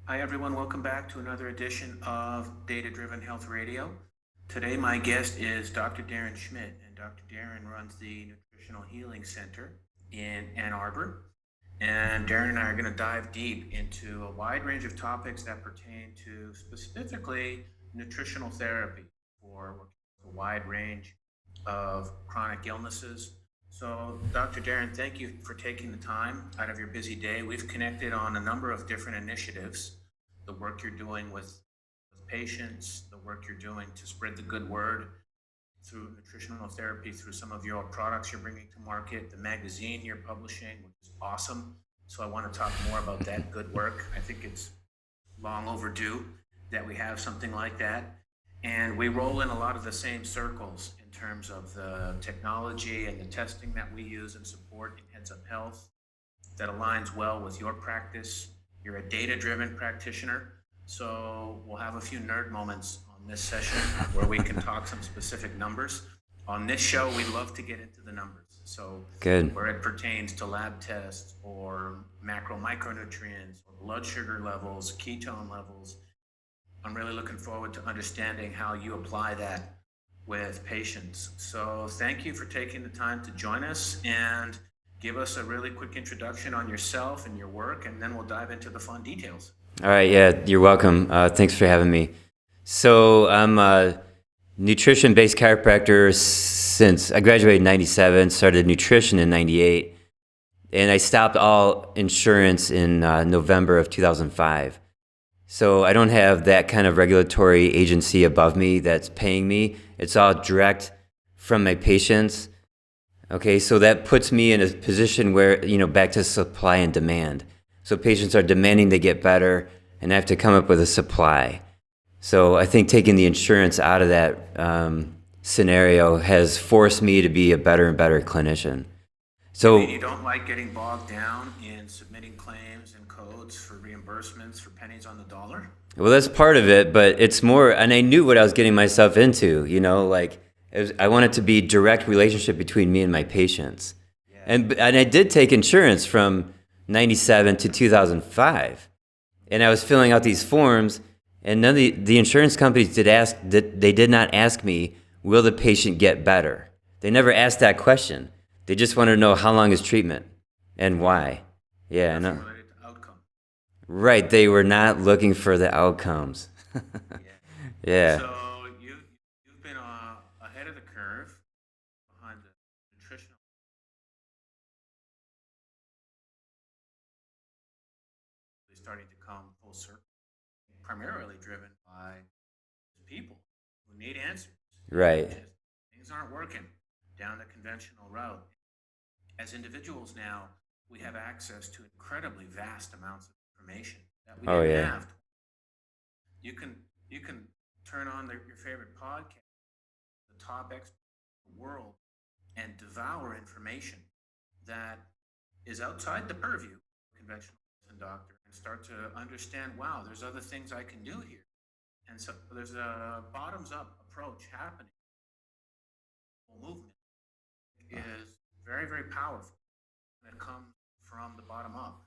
Hi, everyone. Welcome back to another edition of Data Driven Health Radio. Today, my guest is Dr. Darren Schmidt, and Dr. Darren runs the Nutritional Healing Center in Ann Arbor. And Darren and I are going to dive deep into a wide range of topics that pertain to specifically nutritional therapy for a wide range of chronic illnesses. So, Dr. Darren, thank you for taking the time out of your busy day. We've connected on a number of different initiatives, the work you're doing with patients, the work you're doing to spread the good word through nutritional therapy, through some of your products you're bringing to market, the magazine you're publishing, which is awesome. So I want to talk more about that good work. I think it's long overdue that we have something like that. And we roll in a lot of the same circles in terms of the technology and the testing that we use and support in Heads Up Health that aligns well with your practice. You're a data-driven practitioner, so we'll have a few nerd moments on this session where we can talk some specific numbers. On this show, we love to get into the numbers. So Good. where it pertains to lab tests or macro micronutrients or blood sugar levels, ketone levels, I'm really looking forward to understanding how you apply that with patients. So thank you for taking the time to join us and give us a really quick introduction on yourself and your work, and then we'll dive into the fun details. All right. Yeah, you're welcome. Thanks for having me. So I'm a nutrition-based chiropractor since I graduated in 97, started nutrition in 98, and I stopped all insurance in November of 2005. So I don't have that kind of regulatory agency above me that's paying me. It's all direct from my patients. Okay, so that puts me in a position where, back to supply and demand. So patients are demanding they get better, and I have to come up with a supply. So I think taking the insurance out of that scenario has forced me to be a better and better clinician. I mean, So, you don't like getting bogged down in submitting claims and codes for reimbursements for pennies on the dollar? well, that's part of it, but it's more, and I knew what I was getting myself into, I want it to be direct relationship between me and my patients. Yeah. And I did take insurance from 97 to 2005. And I was filling out these forms, and none of the insurance companies did not ask me, will the patient get better? They never asked that question. They just wanted to know how long is treatment and why. Yeah, Nothing no. related to outcome. Right, they were not looking for the outcomes. Yeah. Yeah. So you've been ahead of the curve behind the nutritional starting to come full circle, primarily driven by people who need answers. Right. Just things aren't working down the conventional route. As individuals now, we have access to incredibly vast amounts of information that we Oh didn't yeah. have. You can turn on your favorite podcast, the top experts in the world, and devour information that is outside the purview of a conventional medicine doctor, and start to understand, wow, there's other things I can do here. And so there's a bottoms up approach happening. The whole movement is very, very powerful, and it comes from the bottom up.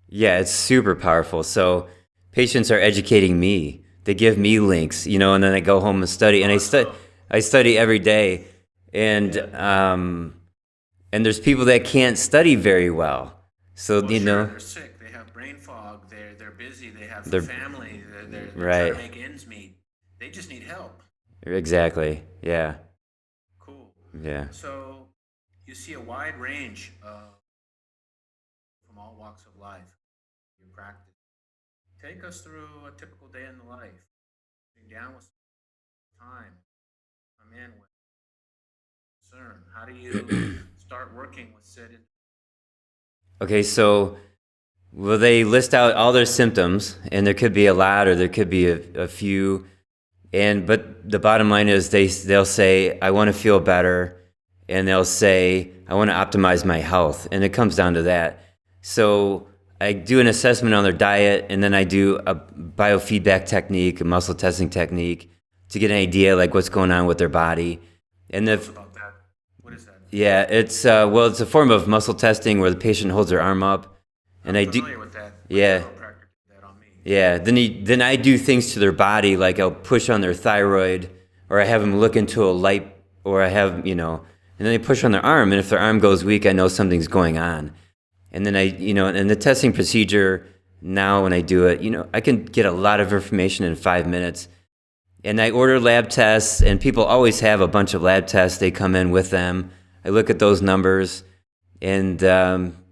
Yeah, it's super powerful. So patients are educating me. They give me links, and then I go home and study. And Awesome. I study every day. And Yeah. and there's people that can't study very well. So Well, sure, they're sick. They have brain fog. They're busy. They have they're family. They're trying to right. make ends meet. They just need help. Exactly. Yeah. Cool. Yeah. So you see a wide range from all walks of life. Your practice. Take us through a typical day in the life. Sitting down with time. Come in with concern. How do you start working with said? Okay, so well, they list out all their symptoms, and there could be a lot, or there could be a few. And but the bottom line is they'll say, I want to feel better, and they'll say, I want to optimize my health, and it comes down to that. So I do an assessment on their diet, and then I do a biofeedback technique, a muscle testing technique, to get an idea like what's going on with their body. And Tell us if about that. What is that? yeah, it's a form of muscle testing where the patient holds their arm up, and I'm I do familiar with that. My yeah. chiropractor did that on me. Yeah, then I do things to their body, like I'll push on their thyroid, or I have them look into a light, or I have, and then they push on their arm, and if their arm goes weak, I know something's going on. And then and the testing procedure now when I do it, I can get a lot of information in 5 minutes. And I order lab tests, and people always have a bunch of lab tests. They come in with them. I look at those numbers and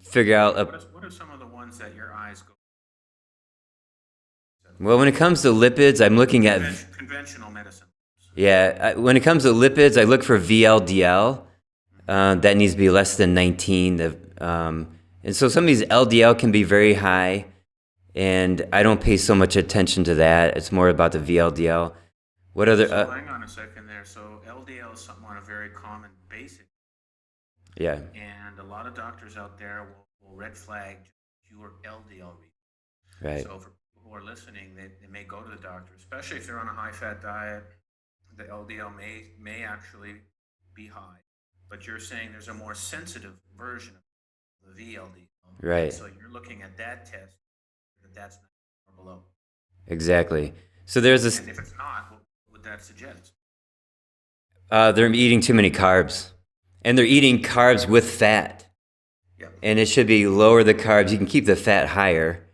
figure out. What are some of the ones that your eyes go? Well, when it comes to lipids, I'm looking at Conventional medicine. Yeah, when it comes to lipids, I look for VLDL. That needs to be less than 19. And so some of these LDL can be very high, and I don't pay so much attention to that. It's more about the VLDL. What other? So hang on a second there. So LDL is something on a very common basic. Yeah. And a lot of doctors out there will red flag your LDL reading. Right. So for people who are listening, they may go to the doctor, especially if they're on a high-fat diet. The LDL may actually be high, but you're saying there's a more sensitive version of the VLDL. Right. So you're looking at that test, that's not or below. Exactly. So there's this. And if it's not, what would that suggest? They're eating too many carbs, and they're eating carbs with fat. Yep. And it should be lower the carbs. You can keep the fat higher,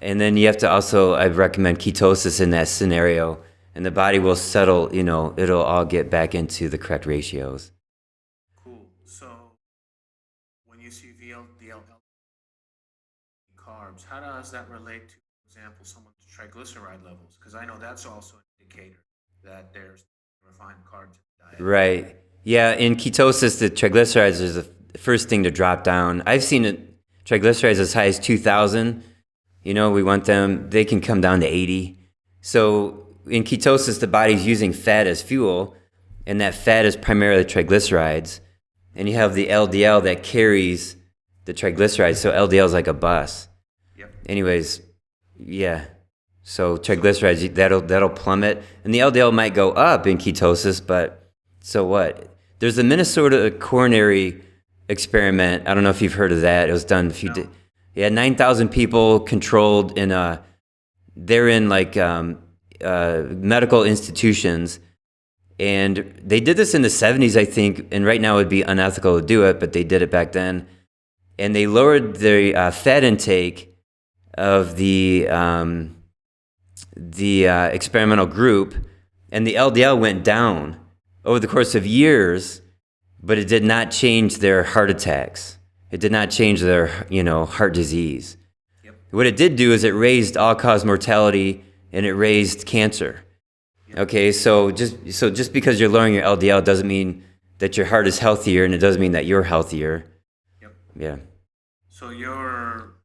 and then you have to also. I recommend ketosis in that scenario. And the body will settle, it'll all get back into the correct ratios. Cool. So when you see VLDL carbs, how does that relate to, for example, someone's triglyceride levels? Because I know that's also an indicator that there's refined carbs in the diet. Right. Yeah, in ketosis, the triglycerides is the first thing to drop down. I've seen triglycerides as high as 2,000. We want them, they can come down to 80. So in ketosis, the body's using fat as fuel, and that fat is primarily triglycerides. And you have the LDL that carries the triglycerides, so LDL is like a bus. Yep. Anyways, yeah. So triglycerides, that'll plummet, and the LDL might go up in ketosis, but so what? There's the Minnesota coronary experiment. I don't know if you've heard of that. It was done yeah, 9,000 people controlled they're in like medical institutions, and they did this in the 70s, I think, and right now it would be unethical to do it, but they did it back then. And they lowered the fat intake of the experimental group, and the LDL went down over the course of years, but it did not change their heart attacks. It did not change their, heart disease. Yep. What it did do is it raised all-cause mortality, and it raised cancer. Yep. Okay, so just because you're lowering your LDL doesn't mean that your heart is healthier, and it doesn't mean that you're healthier. Yep. Yeah. So you're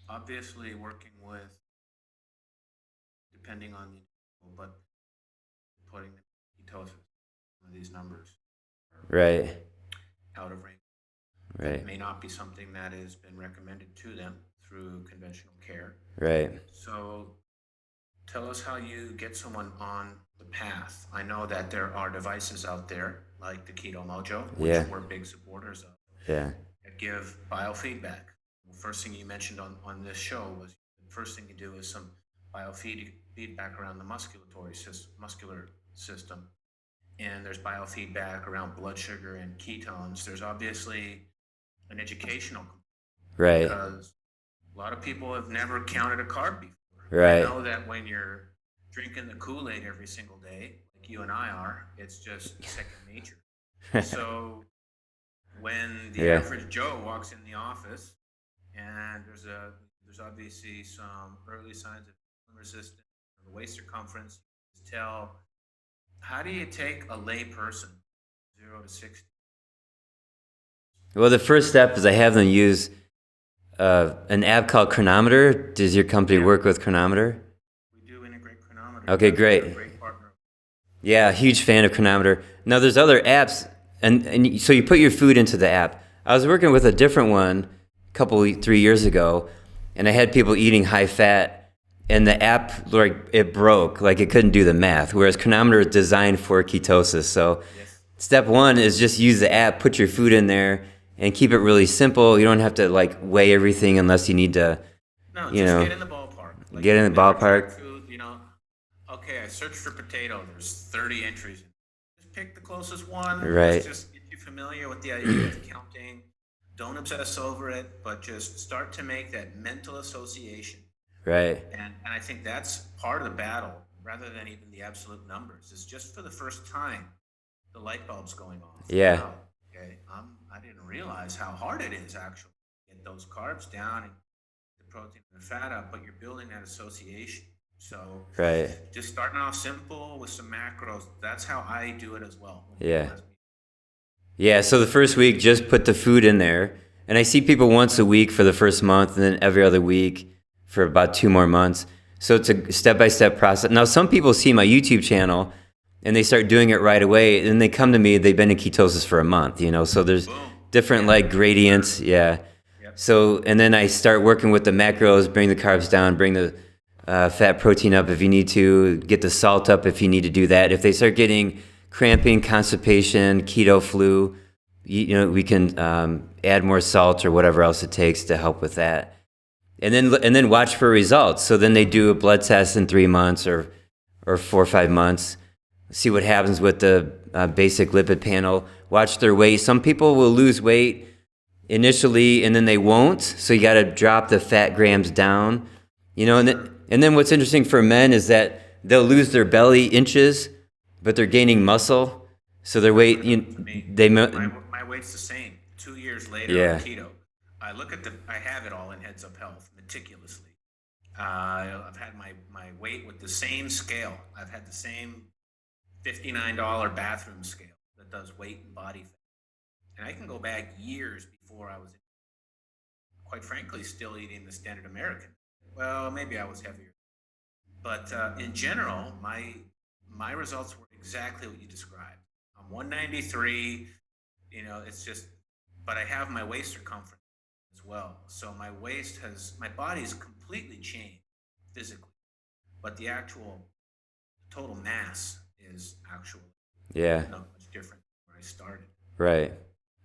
obviously working with, depending on the individual, but putting ketosis, some of these numbers Right. out of range. Right. It may not be something that has been recommended to them through conventional care. Right. So tell us how you get someone on the path. I know that there are devices out there like the keto-mojo, which we're big supporters of, Yeah. that give biofeedback. The first thing you mentioned on this show was the first thing you do is some biofeedback around the muscular system. And there's biofeedback around blood sugar and ketones. There's obviously an educational component. Right. Because a lot of people have never counted a carb before. Right. I know that when you're drinking the Kool-Aid every single day, like you and I are, it's just second nature. So when the average Joe walks in the office and there's obviously some early signs of resistance or the waist circumference, how do you take a lay person 0 to 60? Well, the first step is I have them use an app called Chronometer. Does your company work with Chronometer? We do integrate Chronometer. Okay, great. Great partner. Yeah, huge fan of Chronometer. Now, there's other apps, and so you put your food into the app. I was working with a different one 3 years ago, and I had people eating high fat, and the app, it broke, it couldn't do the math, whereas Chronometer is designed for ketosis. So step one is just use the app, put your food in there, and keep it really simple. You don't have to weigh everything unless you need to. No, just get in the ballpark. Like Get in the never tried ballpark. food, okay, I searched for potato, there's 30 entries. Just pick the closest one. Let's Right. just get you familiar with the idea of counting. Don't obsess over it, but just start to make that mental association. Right. And I think that's part of the battle, rather than even the absolute numbers. Is just for the first time, the light bulb's going off. Yeah. Wow, okay, I didn't realize how hard it is actually to get those carbs down and the protein and the fat up, but you're building that association. So Right. just starting off simple with some macros. That's how I do it as well. When Yeah. people ask me, Yeah. So the first week, just put the food in there. And I see people once a week for the first month and then every other week for about 2 more months. So it's a step by step process. Now, some people see my YouTube channel and they start doing it right away. And they come to me, they've been in ketosis for a month, So there's boom, different yeah, like gradients. sure. Yeah. Yep. So, and then I start working with the macros, bring the carbs down, bring the fat protein up if you need to, get the salt up if you need to do that. If they start getting cramping, constipation, keto flu, we can add more salt or whatever else it takes to help with that. And then watch for results. So then they do a blood test in 3 months or 4 or 5 months, see what happens with the basic lipid panel, watch their weight. Some people will lose weight initially and then they won't. So you got to drop the fat grams down, and then what's interesting for men is that they'll lose their belly inches, but they're gaining muscle. So their weight, For me, they, my weight's the same. 2 years later on yeah, keto, I have it all in Heads Up Health meticulously. I've had my weight with the same scale. I've had the same $59 bathroom scale that does weight and body fat. And I can go back years before I was, quite frankly, still eating the standard American. Well, maybe I was heavier. But in general, my results were exactly what you described. I'm 193. It's just, but I have my waist circumference as well. So my body's completely changed physically, but the actual total mass is actually yeah, not much different than where I started. right,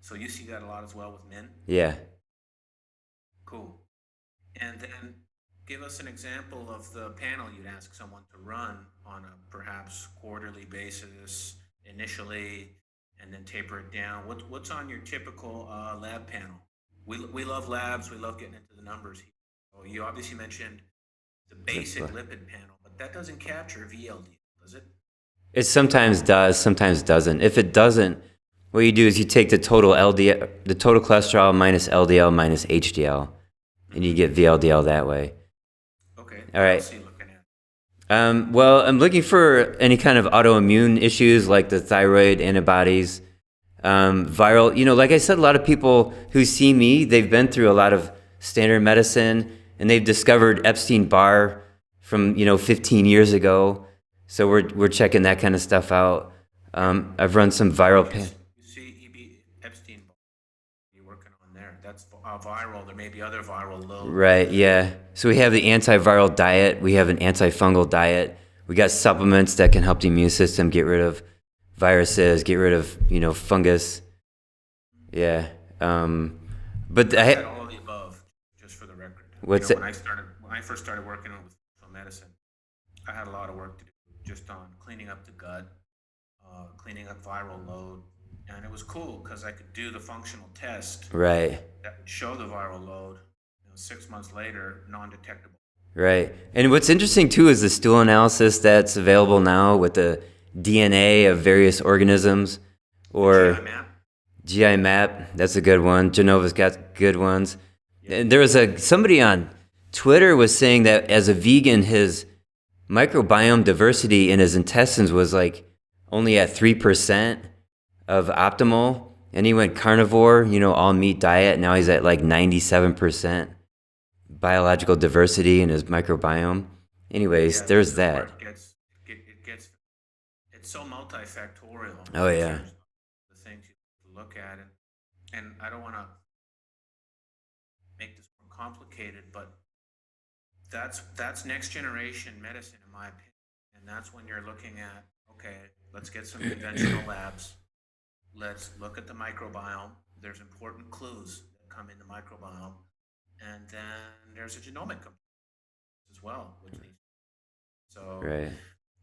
So you see that a lot as well with men. yeah. Cool. And then give us an example of the panel you'd ask someone to run on a perhaps quarterly basis initially, and then taper it down. What's on your typical lab panel? We love labs. We love getting into the numbers here. So you obviously mentioned the basic lipid panel, but that doesn't capture VLD, does it? It sometimes does, sometimes doesn't. If it doesn't, what you do is you take the total the total cholesterol minus LDL minus HDL, and you get VLDL that way. Okay. All What right. else are you looking at? Well, I'm looking for any kind of autoimmune issues like the thyroid antibodies, viral. Like I said, a lot of people who see me, they've been through a lot of standard medicine, and they've discovered Epstein-Barr from 15 years ago. So we're checking that kind of stuff out. I've run some viral. You see Epstein, you're working on there. That's viral. There may be other viral loads. Right, yeah. So we have the antiviral diet. We have an antifungal diet. We got supplements that can help the immune system get rid of viruses, get rid of, fungus. Yeah. But I had all of the above, just for the record. What's when I first started working with functional medicine, I had a lot of work to do just on cleaning up the gut, cleaning up viral load, and it was cool because I could do the functional test Right. that would show the viral load. 6 months later, non-detectable. Right. And what's interesting too is the stool analysis that's available now with the DNA of various organisms, or GI map. GI map. That's a good one. Genova's got good ones. And there was somebody on Twitter was saying that as a vegan, his microbiome diversity in his intestines was like only at 3% of optimal, and he went carnivore, all meat diet. Now he's at like 97% biological diversity in his microbiome. Anyways, there's that. It's so multifactorial. Oh yeah. The things you look at, and I don't want to make this more complicated, but that's next generation medicine, in my opinion. And that's when you're looking at, okay, let's get some conventional labs. Let's look at the microbiome. There's important clues that come in the microbiome. And then there's a genomic component as as well, which needs. So Right.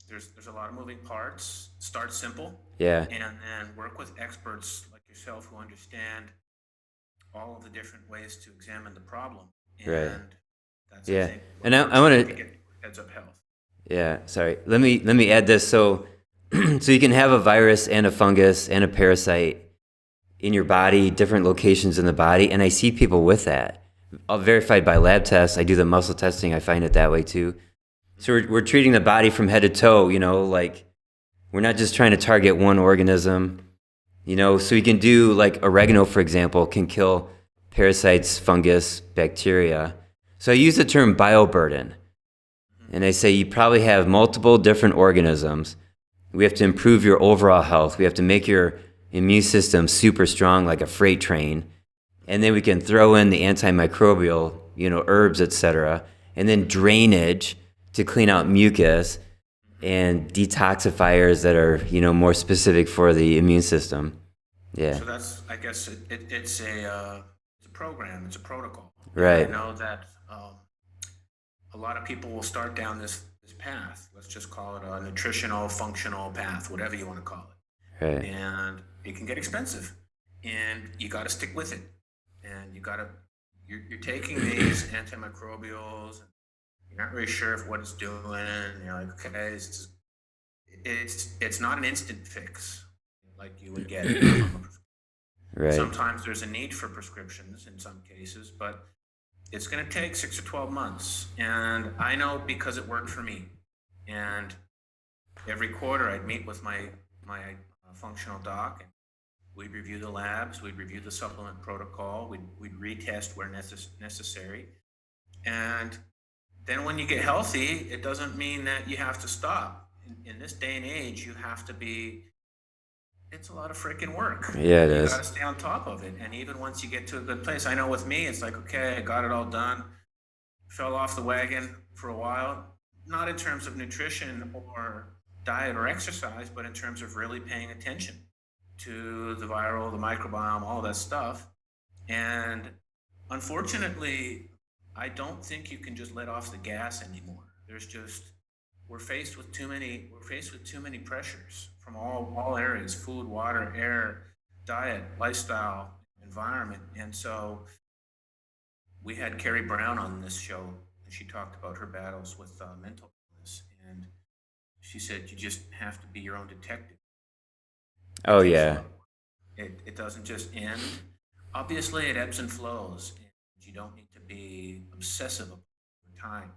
there's a lot of moving parts. Start simple, Yeah. and then work with experts like yourself who understand all of the different ways to examine the problem. Right. And that's, I Yeah. think, what And I works want to to. get heads up health. Yeah. Sorry. Let me add this. So so you can have a virus and a fungus and a parasite in your body, different locations in the body, and I see people with that. Verified by lab tests. I do the muscle testing. I find it that way too. So we're treating the body from head to toe. Like we're not just trying to target one organism. So you can do like oregano, for example, can kill parasites, fungus, bacteria. So I use the term bioburden, and I say you probably have multiple different organisms. We have to improve your overall health. We have to make your immune system super strong, like a freight train, and then we can throw in the antimicrobial, herbs, etc., and then drainage to clean out mucus and detoxifiers that are, more specific for the immune system. Yeah. So that's, I guess, it's a program, it's a protocol. And I Right. know that a lot of people will start down this path. Let's just call it a nutritional, functional path, whatever you want to call it. Right. And it can get expensive, and you got to stick with it. And you're taking these antimicrobials, and you're not really sure if what it's doing. You're like, okay, it's not an instant fix like you would get from a prescription. Right. Sometimes there's a need for prescriptions in some cases, but it's going to take 6 or 12 months. And I know because it worked for me. And every quarter I'd meet with my functional doc, and we'd review the labs, we'd review the supplement protocol, we'd retest where necessary. And then when you get healthy, it doesn't mean that you have to stop. In this day and age, you have to be, it's a lot of freaking work. Yeah, it You is. got to stay on top of it. And even once you get to a good place, I know with me, it's like, okay, I got it all done, fell off the wagon for a while, not in terms of nutrition or diet or exercise, but in terms of really paying attention to the viral, the microbiome, all that stuff. And unfortunately, I don't think you can just let off the gas anymore. We're faced with too many pressures from all areas: food, water, air, diet, lifestyle, environment. And so we had Carrie Brown on this show, and she talked about her battles with mental illness. And she said you just have to be your own detective. Oh yeah. It doesn't just end. Obviously, it ebbs and flows, and you don't need to be obsessive over time.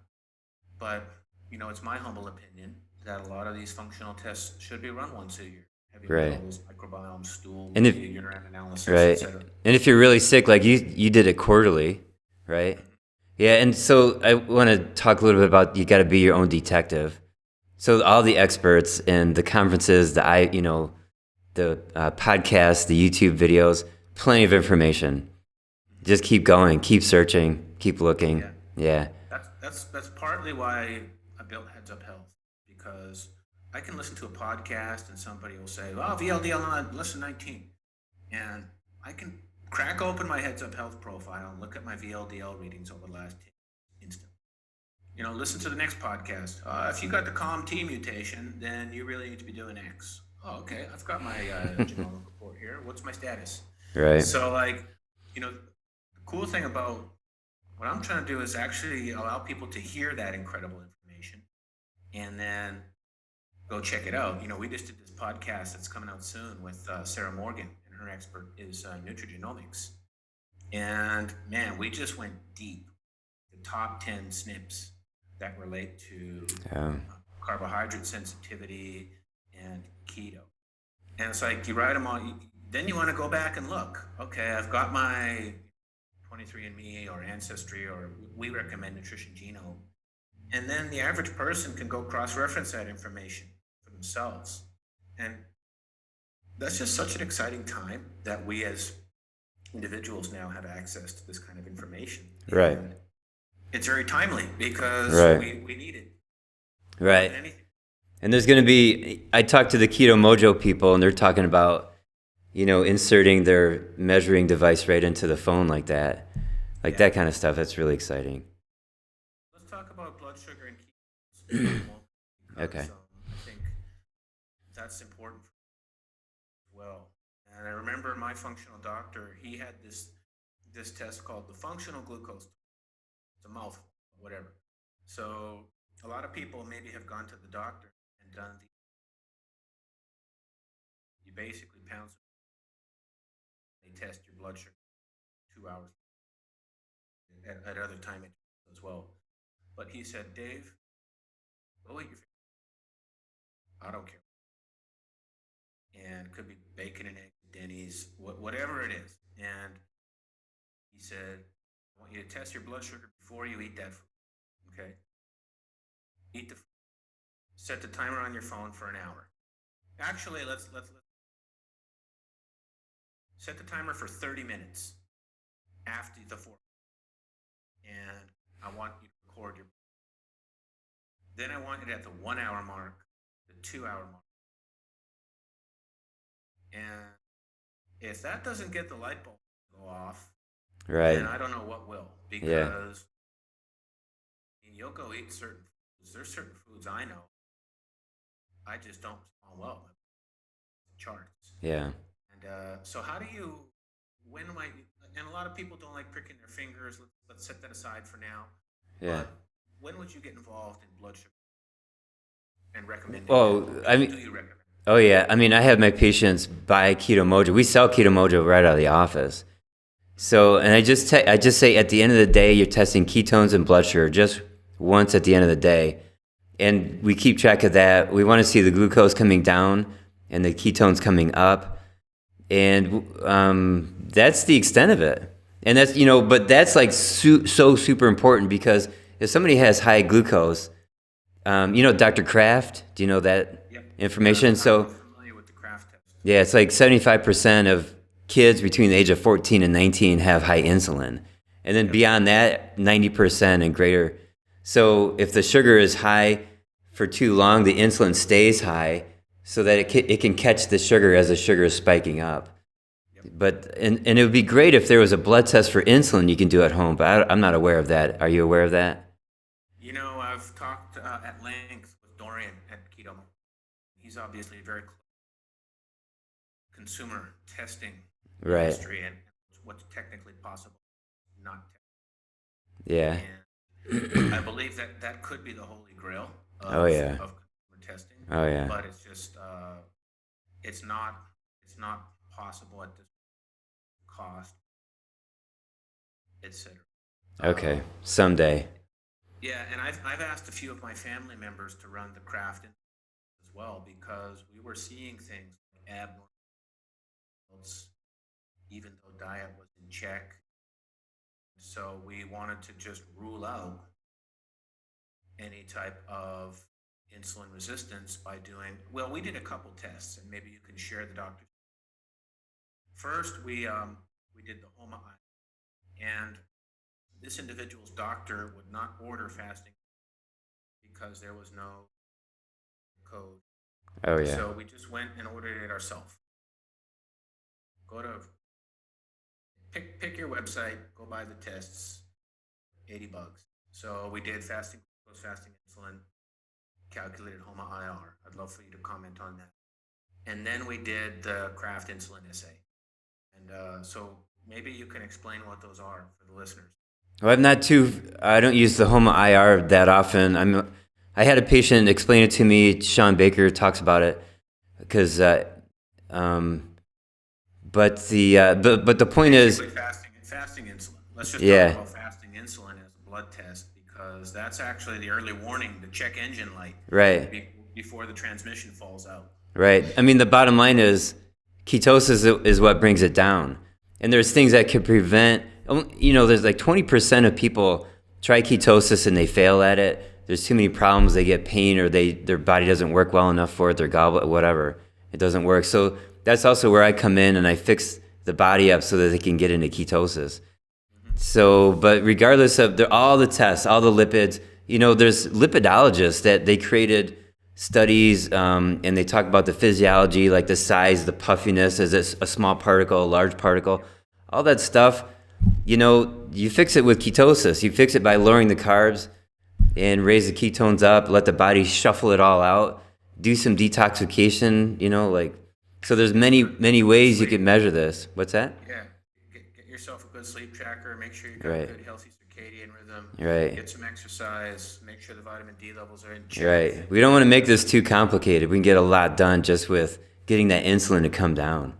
But it's my humble opinion that a lot of these functional tests should be run once a year. Heavy Right. metals, microbiome, stool, And if urine analysis, right, etc. and if you're really sick, like you did it quarterly, right? Yeah, and so I want to talk a little bit about you got to be your own detective. So all the experts and the conferences, the podcasts, the YouTube videos, plenty of information. Just keep going, keep searching, keep looking. Yeah. Yeah. That's partly why I built Heads Up Health, because I can listen to a podcast and somebody will say, "Oh, VLDL lesson 19," and I can crack open my Heads Up Health profile and look at my VLDL readings over the last 10 instant. Listen to the next podcast. If you got the COMT mutation, then you really need to be doing X. Oh, okay. I've got my genomic report here. What's my status? Right. So, the cool thing about what I'm trying to do is actually allow people to hear that incredible information and then go check it out. We just did this podcast that's coming out soon with Sarah Morgan, and her expert is nutrigenomics. And man, we just went deep. The top 10 SNPs that relate to carbohydrate sensitivity and keto. And it's like you write them all. Then you want to go back and look. Okay, I've got my 23andMe or Ancestry, or we recommend Nutrition Genome. And then the average person can go cross-reference that information for themselves. And that's just such an exciting time that we as individuals now have access to this kind of information. Right. And it's very timely because Right. we need it. Right. Anything. And there's going to be, I talked to the keto-mojo people, and they're talking about, inserting their measuring device right into the phone like that. That kind of stuff. That's really exciting. Let's talk about about blood sugar and ketones. I won't, Okay. because I think that's important as well. And I remember my functional doctor, he had this test called the functional glucose. It's a mouthful, whatever. So a lot of people maybe have gone to the doctor and done you basically pound some, they test your blood sugar 2 hours at other time as well. But he said, Dave, go eat your food. I don't care. And it could be bacon and eggs, Denny's, whatever it is. And he said, I want you to test your blood sugar before you eat that food. Okay? Eat the food. Set the timer on your phone for an hour. Actually, let's set the timer for 30 minutes after the 4. And I want you to record your. Then I want it at the 1 hour mark, the 2 hour mark. And if that doesn't get the light bulb to go off, Right. then I don't know what will. Because you'll go eat certain foods. There's certain foods I know I just don't respond well with charts. Yeah. And so how do you, when might, and a lot of people don't like pricking their fingers. Let's set that aside for now. Yeah. But when would you get involved in blood sugar and recommend it? Well, I mean, do you recommend? Oh yeah, I mean, I have my patients buy keto-mojo. We sell keto-mojo right out of the office. So, and I just say at the end of the day, you're testing ketones and blood sugar just once at the end of the day, and we keep track of that. We want to see the glucose coming down and the ketones coming up, and that's the extent of it. And that's but that's like so super important, because if somebody has high glucose, Dr. Kraft, do you know that information? So I'm familiar with the Kraft test. yeah, it's like 75% of kids between the age of 14 and 19 have high insulin. And then beyond that, 90% and greater. So if the sugar is high for too long, the insulin stays high so that it can catch the sugar as the sugar is spiking up. But and it would be great if there was a blood test for insulin you can do at home, but I'm not aware of that. Are you aware of that? I've talked at length with Dorian at Keto. He's obviously very consumer testing industry and what's technically possible, not technically. Yeah. And I believe that could be the holy grail of consumer testing. Oh yeah. But it's just it's not possible at this cost, etc. Okay, someday. Yeah, and I've asked a few of my family members to run the Kraft as well, because we were seeing things like abnormal results, even though diet was in check. So we wanted to just rule out any type of insulin resistance by doing, well, we did a couple tests, and maybe you can share the doctor's. First, we did the HOMA, and this individual's doctor would not order fasting because there was no code. Oh yeah. So we just went and ordered it ourselves. Go to pick your website, go buy the tests, $80. So we did fasting insulin, calculated HOMA IR. I'd love for you to comment on that. And then we did the Kraft insulin assay. And so maybe you can explain what those are for the listeners. Well, I don't use the HOMA IR that often. I had a patient explain it to me. Sean Baker talks about it because, but the point is fasting insulin. Let's just talk about fasting insulin as a blood test, because that's actually the early warning, the check engine light, before the transmission falls out. Right. I mean, the bottom line is ketosis is what brings it down, and there's things that could prevent. There's like 20% of people try ketosis and they fail at it. There's too many problems. They get pain, or their body doesn't work well enough for it, their goblet, whatever. It doesn't work. So that's also where I come in and I fix the body up so that they can get into ketosis. So, but regardless of all the tests, all the lipids, there's lipidologists that they created studies and they talk about the physiology, like the size, the puffiness, is it a small particle, a large particle, all that stuff. You fix it with ketosis. You fix it by lowering the carbs, and raise the ketones up, let the body shuffle it all out, do some detoxification, so there's many ways you can measure this. What's that? Yeah, get yourself a good sleep tracker. Make sure you got Right. a good, healthy circadian rhythm. Right. Get some exercise. Make sure the vitamin D levels are in check. Right. We don't want to make this too complicated. We can get a lot done just with getting that insulin to come down.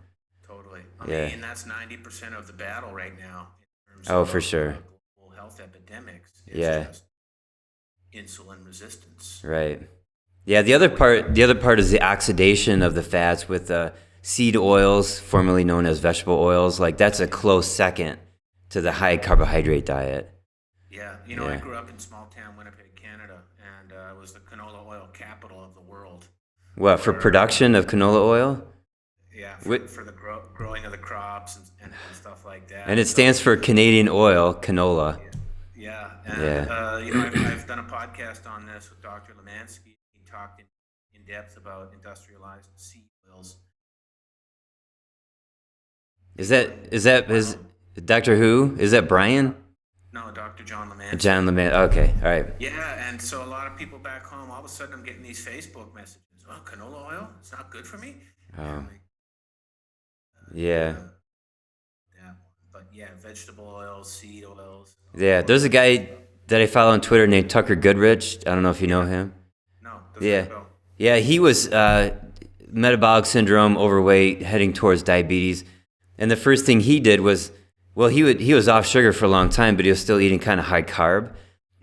Totally. Yeah. I mean, that's 90% of the battle right now in terms Oh, of for sure. global health epidemics. It's Yeah. just insulin resistance. Right. Yeah, the other part is the oxidation of the fats with seed oils, formerly known as vegetable oils. Like that's a close second to the high carbohydrate diet. Yeah, I Yeah. grew up in small town Winnipeg, Canada, and it was the canola oil capital of the world. What, for production of canola oil? Yeah, Wh- for the growing of the crops and stuff like that. And it stands for Canadian oil, canola. Yeah, and Yeah. I've done a podcast on this with Dr. Lemansky. He talked in depth about industrialized seed oils. Is his Doctor Who? Is that Brian? No, Dr. John Lemansky. John LeMay. Okay, all right. Yeah, and so a lot of people back home, all of a sudden I'm getting these Facebook messages. Oh, canola oil? It's not good for me? Oh. And I'm like, Yeah. yeah, but yeah, vegetable oils, seed oils. Yeah, there's a guy that I follow on Twitter named Tucker Goodrich. I don't know if you know him. No, doesn't Yeah. go. Yeah, he was metabolic syndrome, overweight, heading towards diabetes. And the first thing he did was, well, he was off sugar for a long time, but he was still eating kind of high carb.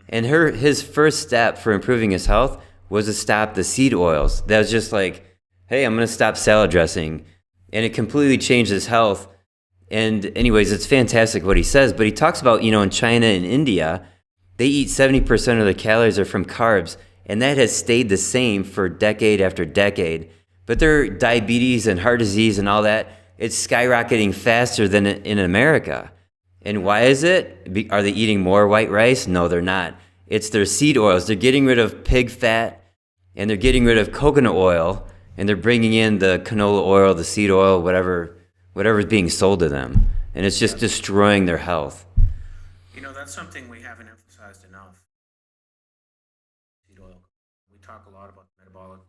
And his first step for improving his health was to stop the seed oils. That was just like, hey, I'm going to stop salad dressing. And it completely changed his health. And anyways, it's fantastic what he says. But he talks about, in China and India, they eat 70% of their calories are from carbs. And that has stayed the same for decade after decade. But their diabetes and heart disease and all that, it's skyrocketing faster than in America. And why is it? Are they eating more white rice? No, they're not. It's their seed oils. They're getting rid of pig fat, and they're getting rid of coconut oil, and they're bringing in the canola oil, the seed oil, whatever's being sold to them. And it's just destroying their health. That's something we haven't emphasized enough. Seed oil. We talk a lot about the metabolic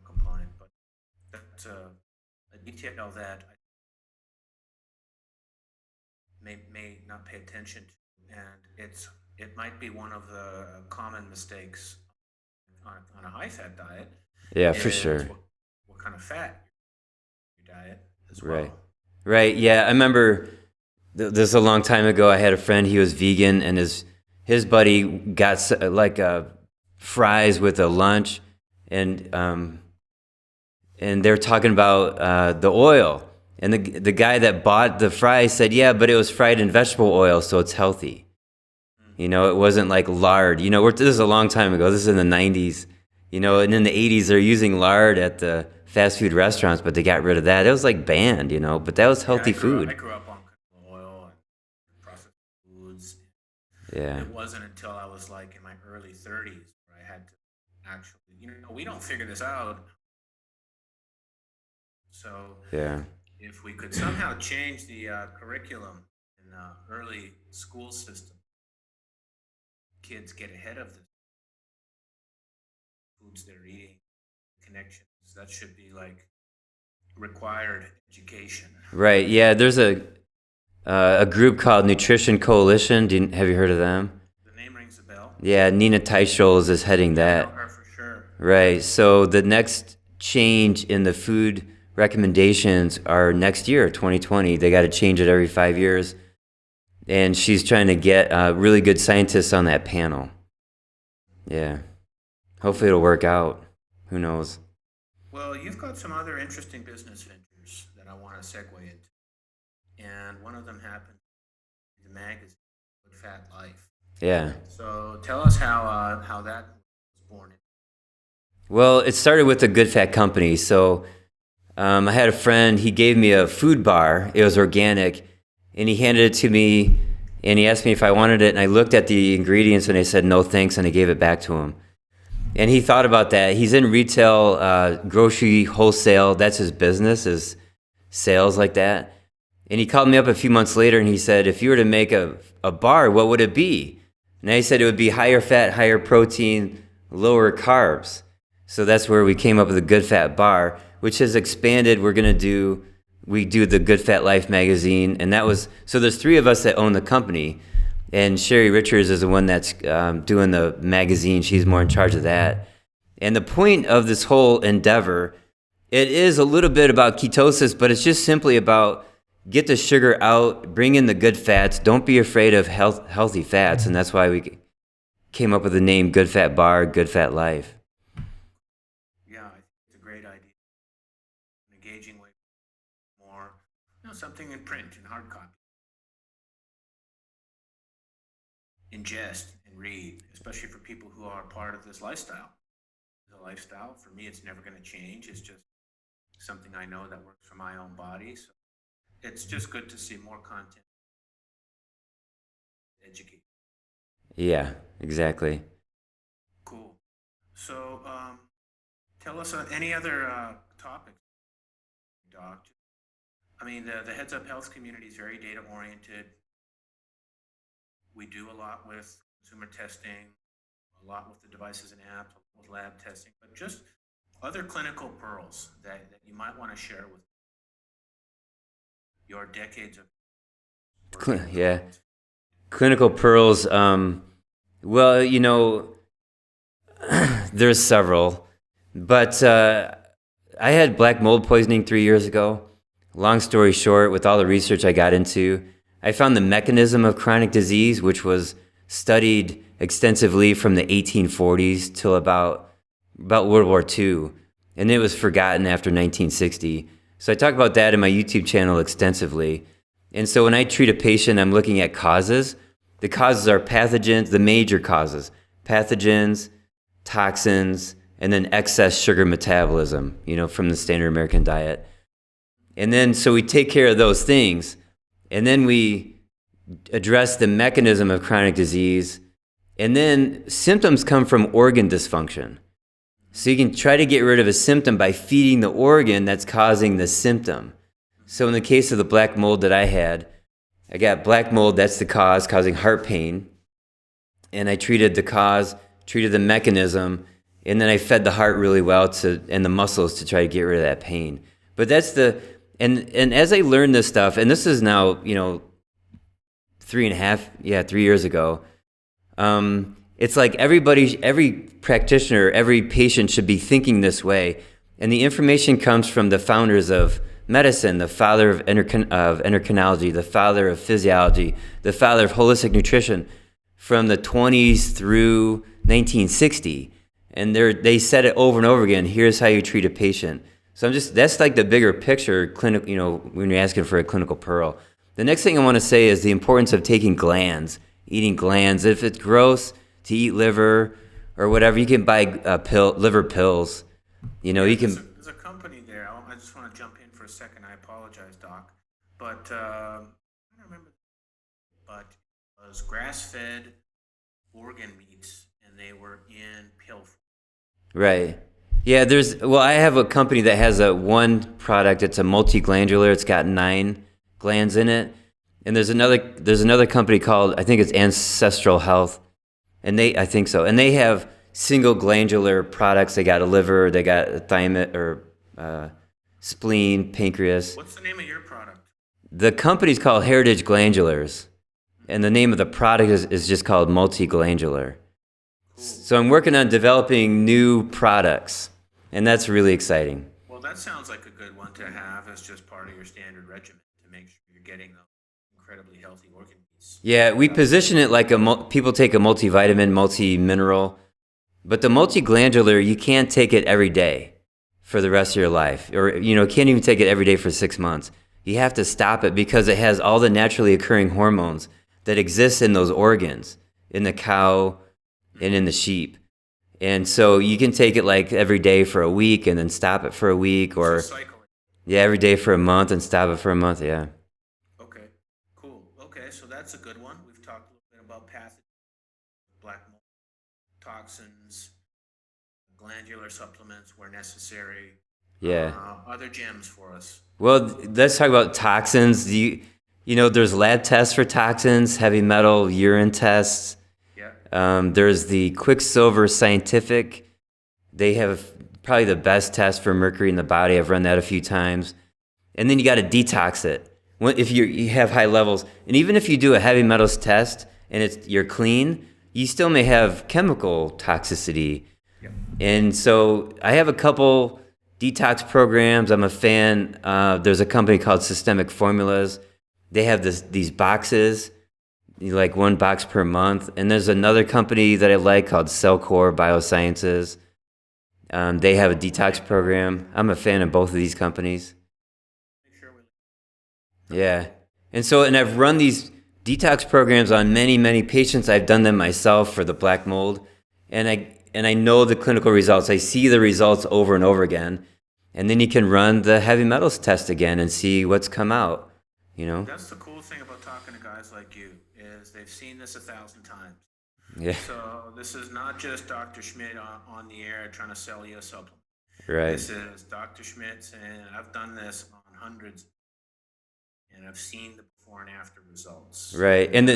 component, but that's a detail that I may not pay attention to, and it might be one of the common mistakes on a high-fat diet. Yeah, for sure. What kind of fat in your diet as well. Right. Yeah, I remember this is a long time ago. I had a friend. He was vegan, and his buddy got fries with a lunch, and they're talking about the oil. And the guy that bought the fries said, yeah, but it was fried in vegetable oil, so it's healthy. It wasn't like lard. This is a long time ago. This is in the 90s. And in the 80s, they're using lard at the fast food restaurants, but they got rid of that. It was like banned, but that was healthy food. I grew up on oil and processed foods. Yeah. It wasn't until I was like in my early 30s where I had to actually, we don't figure this out. So Yeah. if we could somehow change the curriculum in the early school system, kids get ahead of the foods they're eating, connections. That should be like required education. Right. Yeah. There's a group called Nutrition Coalition. Have you heard of them? The name rings a bell. Yeah. Nina Teicholz is heading that. I know her for sure. Right. So the next change in the food recommendations are next year, 2020. They got to change it every 5 years. And she's trying to get really good scientists on that panel. Yeah. Hopefully it'll work out. Who knows? Well, you've got some other interesting business ventures that I want to segue into. And one of them happened in the magazine, Good Fat Life. Yeah. So tell us how that was born. Well, it started with a Good Fat company. So I had a friend, he gave me a food bar. It was organic. And he handed it to me, and he asked me if I wanted it. And I looked at the ingredients, and I said, no, thanks, and I gave it back to him. And he thought about that. He's in retail, grocery, wholesale. That's his business, is sales like that. And he called me up a few months later, and he said, if you were to make a bar, what would it be? And they said it would be higher fat, higher protein, lower carbs. So that's where we came up with the Good Fat Bar, which has expanded. We do the Good Fat Life magazine, and so there's 3 of us that own the company, and Sherry Richards is the one that's doing the magazine. She's more in charge of that. And the point of this whole endeavor, it is a little bit about ketosis, but it's just simply about get the sugar out, bring in the good fats. Don't be afraid of healthy fats, and that's why we came up with the name Good Fat Bar, Good Fat Life. Yeah, it's a great idea. An engaging way, more, something in print, in hard copy. Ingest and read, especially for people who are part of this lifestyle. The lifestyle, for me, it's never going to change. It's just something I know that works for my own body. So it's just good to see more content. Educate. Yeah, exactly. Cool. So tell us any other topics, Doc. I mean, the Heads Up Health community is very data oriented. We do a lot with consumer testing, a lot with the devices and apps, with lab testing, but just other clinical pearls that you might want to share with your decades of Yeah. Clinical pearls. Well, there's several, but I had black mold poisoning 3 years ago. Long story short, with all the research I got into, I found the mechanism of chronic disease, which was studied extensively from the 1840s till about World War II, and it was forgotten after 1960. So I talk about that in my YouTube channel extensively. And so when I treat a patient, I'm looking at causes. The causes are pathogens, the major causes, pathogens, toxins, and then excess sugar metabolism, from the standard American diet. And then, so we take care of those things, and then we address the mechanism of chronic disease, and then symptoms come from organ dysfunction. So you can try to get rid of a symptom by feeding the organ that's causing the symptom. So in the case of the black mold that I got black mold, that's the cause, causing heart pain. And I treated the cause, treated the mechanism, and then I fed the heart really well and the muscles to try to get rid of that pain. But that's and as I learned this stuff, and this is now, 3 years ago, it's like every practitioner, every patient should be thinking this way. And the information comes from the founders of medicine, the father of endocrinology, the father of physiology, the father of holistic nutrition from the 20s through 1960. And they said it over and over again, here's how you treat a patient. So that's like the bigger picture, when you're asking for a clinical pearl. The next thing I want to say is the importance of taking glands, eating glands. If it's gross to eat liver or whatever, you can buy liver pills. You can. There's a company there. I just want to jump in for a second. I apologize, Doc, but I don't remember. But it was grass-fed organ meats, and they were in pill form. Right. Yeah. I have a company that has one product. It's a multiglandular. It's got 9 glands in it, and there's another company called, I think it's Ancestral Health, and I think so, and they have single glandular products. They got a liver, they got a thymus or spleen, pancreas. What's the name of your product? The company's called Heritage Glandulars, and the name of the product is just called multiglandular. Cool. So I'm working on developing new products, and that's really exciting. Well, that sounds like a good one to have as just part of your standard regimen to make sure you're getting those incredibly healthy organ meats. Yeah, we position it like people take a multivitamin, multi-mineral, but the multiglandular, you can't take it every day for the rest of your life, or can't even take it every day for 6 months. You have to stop it because it has all the naturally occurring hormones that exist in those organs, in the cow and in the sheep. And so you can take it like every day for a week and then stop it for a week, or every day for a month and stop it for a month. Yeah. Okay, cool. Okay, so that's a good one. We've talked a little bit about pathogens, black mold, toxins, glandular supplements where necessary. Yeah. Other gems for us. Well, let's talk about toxins. There's lab tests for toxins, heavy metal, urine tests. Yeah. There's the Quicksilver Scientific. They have probably the best test for mercury in the body. I've run that a few times. And then you got to detox it if you have high levels. And even if you do a heavy metals test and you're clean, you still may have chemical toxicity. Yeah. And so I have a couple detox programs. I'm a fan. There's a company called Systemic Formulas. They have these boxes, like one box per month. And there's another company that I like called Cellcore Biosciences. They have a detox program. I'm a fan of both of these companies. Yeah. And I've run these detox programs on many, many patients. I've done them myself for the black mold. And I know the clinical results. I see the results over and over again. And then you can run the heavy metals test again and see what's come out, you know? That's the cool thing about talking to guys like you, is they've seen this 1,000 times. Yeah. So this is not just Dr. Schmidt on the air trying to sell you a supplement. Right. This is Dr. Schmidt saying, I've done this on hundreds, and I've seen the before and after results. Right. And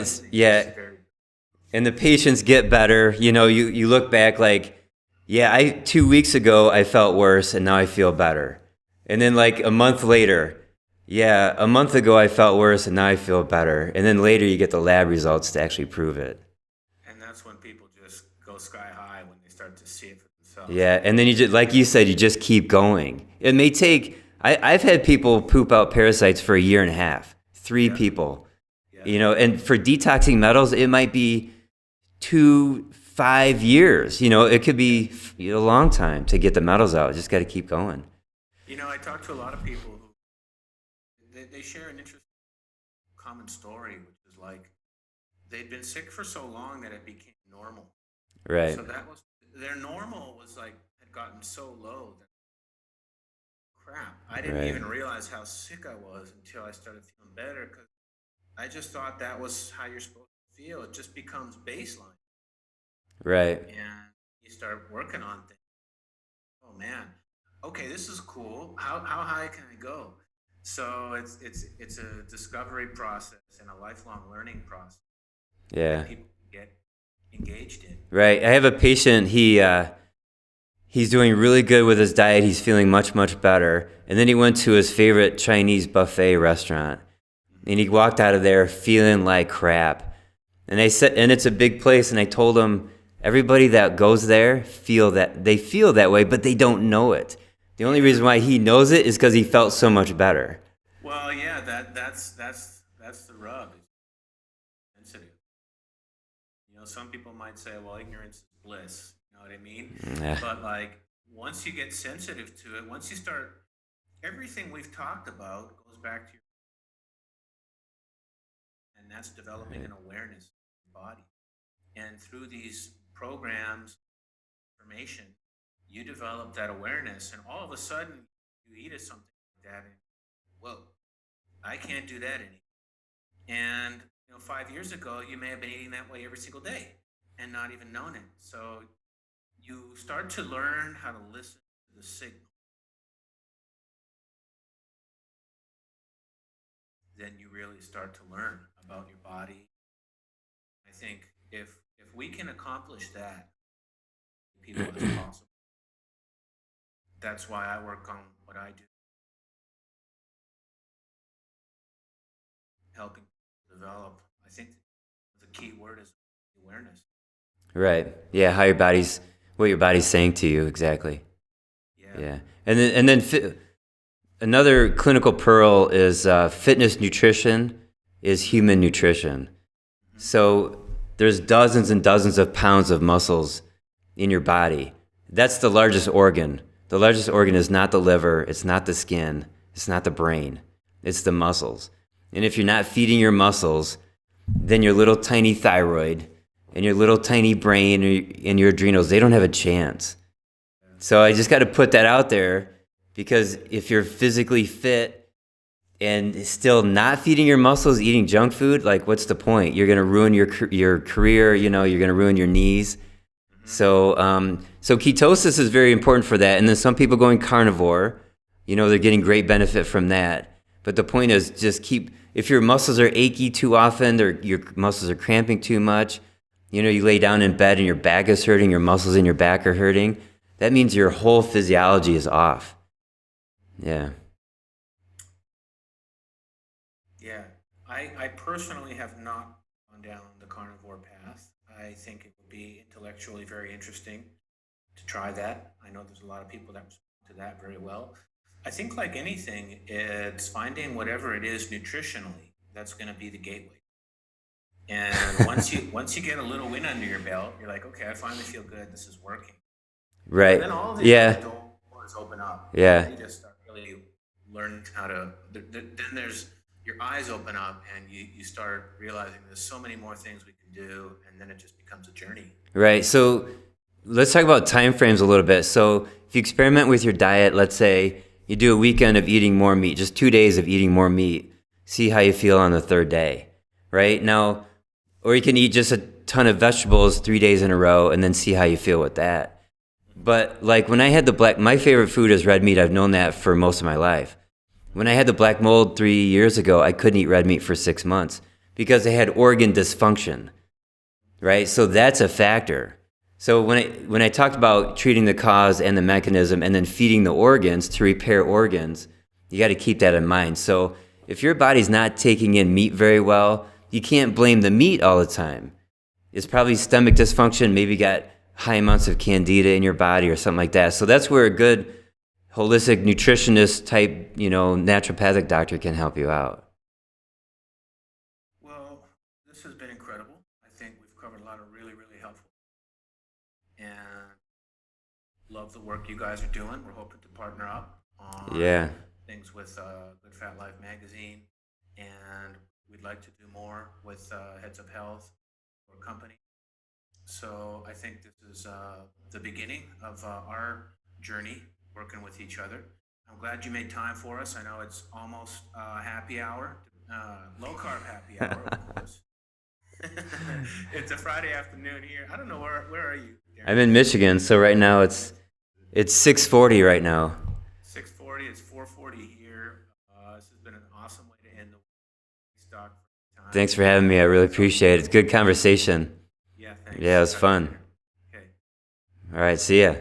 and the patients get better. You know, you look back like, 2 weeks ago I felt worse and now I feel better. And then like a month later, a month ago I felt worse and now I feel better. And then later you get the lab results to actually prove it. And that's when people just go sky high, when they start to see it for themselves. Yeah. And then you just, like you said, you just keep going. It may take, I've had people poop out parasites for 1.5 years, 3 people, you know, and for detoxing metals, it might be 2-5 years, you know, it could be a long time to get the metals out. Just got to keep going. You know, I talk to a lot of people who, they share an interesting common story, which is like, they'd been sick for so long that it became normal. Right. So that was, their normal was like, had gotten so low that, crap, I didn't even realize how sick I was until I started feeling better, because I just thought that was how you're supposed to feel. It just becomes baseline. Right. And you start working on things. Oh man, okay, this is cool. How high can I go? So it's a discovery process and a lifelong learning process. Yeah. That people get engaged in. Right. I have a patient. He's doing really good with his diet. He's feeling much, much better. And then he went to his favorite Chinese buffet restaurant. And he walked out of there feeling like crap. And it's a big place. And I told him, everybody that goes there feel that way, but they don't know it. The only reason why he knows it is because he felt so much better. Well, yeah, that's the rub. It's sensitive. You know, some people might say, well, ignorance is bliss. You know what I mean? Yeah. But like, once you get sensitive to it, once you start, everything we've talked about goes back to your, and that's developing an awareness of your body. And through these programs, information, you develop that awareness, and all of a sudden you eat something like that, and whoa, I can't do that anymore. And you know, 5 years ago, you may have been eating that way every single day and not even known it. So you start to learn how to listen to the signal. Then you really start to learn about your body. I think if we can accomplish that, people as possible. That's why I work on what I do, helping develop. I think the key word is awareness. Right. Yeah. What your body's saying to you exactly. Yeah. And then another clinical pearl is fitness nutrition is human nutrition. Mm-hmm. So there's dozens and dozens of pounds of muscles in your body. That's the largest organ. The largest organ is not the liver, it's not the skin, it's not the brain, it's the muscles. And if you're not feeding your muscles, then your little tiny thyroid and your little tiny brain and your adrenals, they don't have a chance. So I just got to put that out there, because if you're physically fit and still not feeding your muscles, eating junk food, like what's the point? You're going to ruin your career, you know, you're going to ruin your knees. So ketosis is very important for that. And then some people going carnivore, you know, they're getting great benefit from that. But the point is, if your muscles are achy too often, or your muscles are cramping too much, You know, you lay down in bed and your back is hurting, your muscles in your back are hurting. That means your whole physiology is off. Yeah. Yeah. I personally have not gone down the carnivore path. I think it would be intellectually very interesting to try that. I know there's a lot of people that respond to that very well. I think, like anything, it's finding whatever it is nutritionally that's going to be the gateway. And once you get a little win under your belt, you're like, okay, I finally feel good. This is working. And Right. then all of these other Yeah. doors open up. Yeah. You just start really learning how to. Then there's your eyes open up, and you start realizing there's so many more things we can do, and then it just becomes a journey. Right. So let's talk about time frames a little bit. So if you experiment with your diet, let's say you do a weekend of eating more meat, just 2 days of eating more meat, see how you feel on the third day, right? Now, or you can eat just a ton of vegetables 3 days in a row and then see how you feel with that. But like when I had my favorite food is red meat. I've known that for most of my life. When I had the black mold 3 years ago, I couldn't eat red meat for 6 months because I had organ dysfunction, right? So that's a factor. So when I talked about treating the cause and the mechanism and then feeding the organs to repair organs, you got to keep that in mind. So if your body's not taking in meat very well, you can't blame the meat all the time. It's probably stomach dysfunction, maybe got high amounts of candida in your body or something like that. So that's where a good holistic nutritionist type, naturopathic doctor can help you out. Well, this has been incredible. I think we've covered a lot of really, really helpful, and love the work you guys are doing. We're hoping to partner up on Yeah. things with Good Fat Life magazine, and we'd like to do more with Heads of Health or company. So I think this is the beginning of our journey working with each other. I'm glad you made time for us. I know it's almost happy hour, low carb happy hour, of course. It's a Friday afternoon here. I don't know where are you, Darren? I'm in Michigan, so right now it's 6:40 right now. 6:40. It's 4:40 here. This has been an awesome way to end the stock time. Thanks for having me. I really appreciate it. It's a good conversation. Yeah, thanks. Yeah, it was fun. Okay, All right, see ya.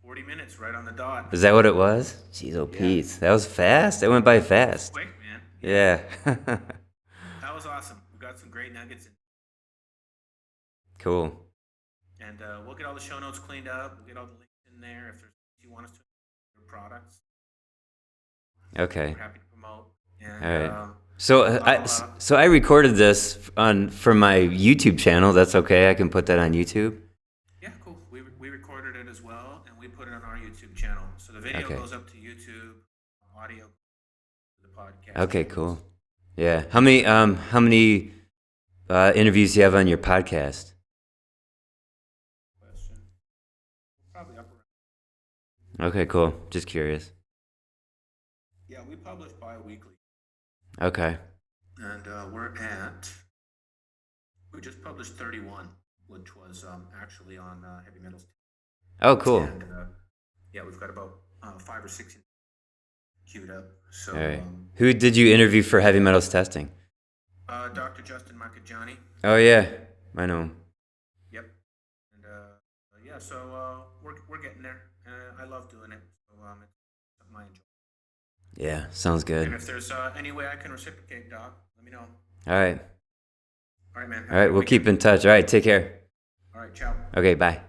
40 minutes right on the dot. Is that what it was? Jeez, oh, Yeah. Pete. That was fast. That went by fast. Quick, man. Yeah. That was awesome. We got some great nuggets in. Cool. And we'll get all the show notes cleaned up. We'll get all the links in there. If you want us to your products, Okay. we're happy to promote. And, All right. So I recorded this from my YouTube channel. That's okay. I can put that on YouTube. yeah, cool. We recorded it as well, and we put it on our YouTube channel. So the video Okay. goes up to YouTube, audio to the podcast. Okay, cool. Yeah. How many interviews do you have on your podcast? Question. Probably up around. Okay, cool. Just curious. Yeah, we publish bi-weekly. Okay. And we just published 31, which was actually on Heavy Metals. Oh, cool. And yeah, we've got about 5 or 6 queued up. So, All right. Who did you interview for heavy metals testing? Dr. Justin Makajani. Oh, yeah. I know him. Yep. And yeah, so we're getting there. I love doing it. So it's something I enjoy. Yeah, sounds And good. if there's any way I can reciprocate, Doc, let me know. All right. All right, man. All right, we'll keep in touch. All right, take care. All right, ciao. Okay, bye.